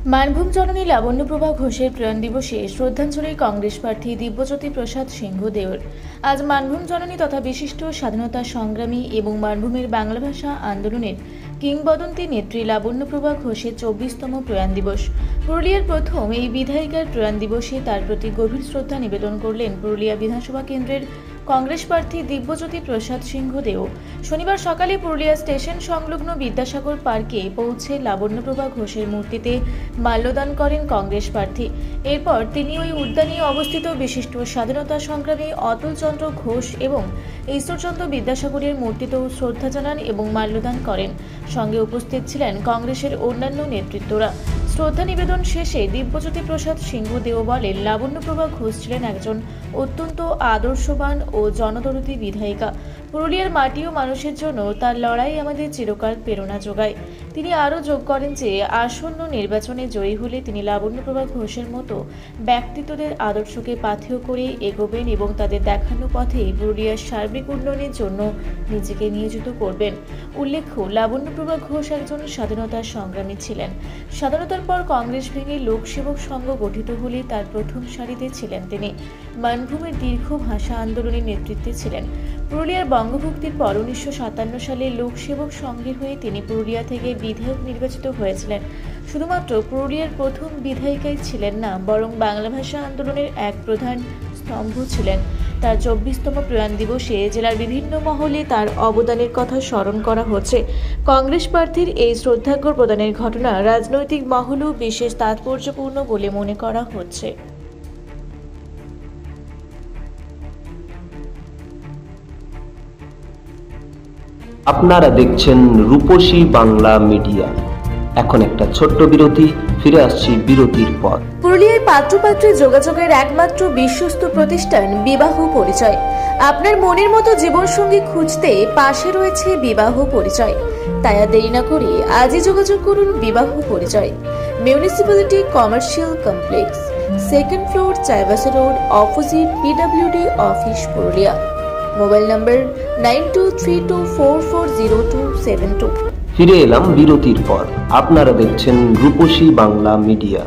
মানভূম জননী লাবণ্যপ্রভা ঘোষের প্রয়াণ দিবসে শ্রদ্ধাঞ্জলি কংগ্রেস প্রার্থী দিব্যজ্যোতি প্রসাদ সিংহ দেওর। আজ মানভূম জননী তথা বিশিষ্ট স্বাধীনতা সংগ্রামী এবং মানভূমের বাংলা ভাষা আন্দোলনের কিংবদন্তি নেত্রী লাবণ্যপ্রভা ঘোষের 24তম প্রয়াণ দিবস। পুরুলিয়ার প্রথম এই বিধায়িকার প্রয়াণ দিবসে তার প্রতি গভীর শ্রদ্ধা নিবেদন করলেন পুরুলিয়া বিধানসভা কেন্দ্রের কংগ্রেস প্রার্থী দিব্যজ্যোতি প্রসাদ সিংহ দেও। শনিবার সকালে পুরুলিয়া স্টেশন সংলগ্ন বিদ্যাসাগর পার্কে পৌঁছে লাবণ্যপ্রভা ঘোষের মূর্তিতে মাল্যদান করেন কংগ্রেস প্রার্থী। এরপর তিনি ওই উদ্যানে অবস্থিত বিশিষ্ট স্বাধীনতা সংগ্রামী অতুলচন্দ্র ঘোষ এবং ঈশ্বরচন্দ্র বিদ্যাসাগরের মূর্তিতেও শ্রদ্ধা জানান এবং মাল্যদান করেন। সঙ্গে উপস্থিত ছিলেন কংগ্রেসের অন্যান্য নেতৃত্বরা। শ্রদ্ধা নিবেদন শেষে দিব্যজ্যোতি প্রসাদ সিংহ দেও বলেন, লাবণ্যপ্রভা ঘোষ ছিলেন একজন অত্যন্ত আদর্শবান ও জনদরদী বিধায়িকা। পুরুলিয়ার মাটি ও মানুষের জন্য তার লড়াই আমাদের চিরকাল প্রেরণা যোগায়। তিনি আরও যোগ করেন যে আসন্ন নির্বাচনে জয়ী হলে তিনি লাবণ্যপ্রভা ঘোষের মতো ব্যক্তিত্বদের আদর্শকে পাথেয় করে এগোবেন এবং তাদের দেখানো পথে পুরুলিয়ার সার্বিক উন্নয়নের জন্য নিজেকে নিয়োজিত করবেন। উল্লেখ্য, লাবণ্যপ্রভা ঘোষ একজন স্বাধীনতা সংগ্রামী ছিলেন। স্বাধীনতার পর কংগ্রেস ভেঙে লোকসেবক সংঘ গঠিত হলে তার প্রথম সারিতে ছিলেন তিনি। মানভূমের দীর্ঘ ভাষা আন্দোলনের নেতৃত্বে ছিলেন। পুরুলিয়ার বঙ্গভুক্তির পর 1957 সালে লোকসেবক সংঘের হয়ে তিনি পুরুলিয়া থেকে বিধায়ক নির্বাচিত হয়েছিলেন। শুধুমাত্র পুরুলিয়ার প্রথম বিধায়িকাই ছিলেন না, বরং বাংলা ভাষা আন্দোলনের এক প্রধান স্তম্ভ ছিলেন। তার 24তম প্রয়াণ দিবসে জেলার বিভিন্ন মহলে তার অবদানের কথা স্মরণ করা হচ্ছে। কংগ্রেস প্রার্থীর এই শ্রদ্ধার্ঘ্য প্রদানের ঘটনা রাজনৈতিক মহলেও বিশেষ তাৎপর্যপূর্ণ বলে মনে করা হচ্ছে। আপনারা দেখছেন রূপসী বাংলা মিডিয়া। এখন একটা ছোট্ট বিরতি, ফিরে আসছি বিরতির পর। পুরুলিয়ার পাত্রপাত্রী যোগাযোগের একমাত্র বিশ্বস্ত প্রতিষ্ঠান বিবাহ পরিচয়। আপনার মনের মতো জীবনসঙ্গী খুঁজতে পাশে রয়েছে বিবাহ পরিচয়। তাই আর দেরি না করে আজই যোগাযোগ করুন বিবাহ পরিচয়। Municipality commercial complex, 2nd floor, Chaibasa road, opposite PWD office, Purulia. Mobile নম্বর 9232440272। ফিরে এলাম বিরতির পর। আপনারা দেখছেন রূপসী বাংলা মিডিয়া।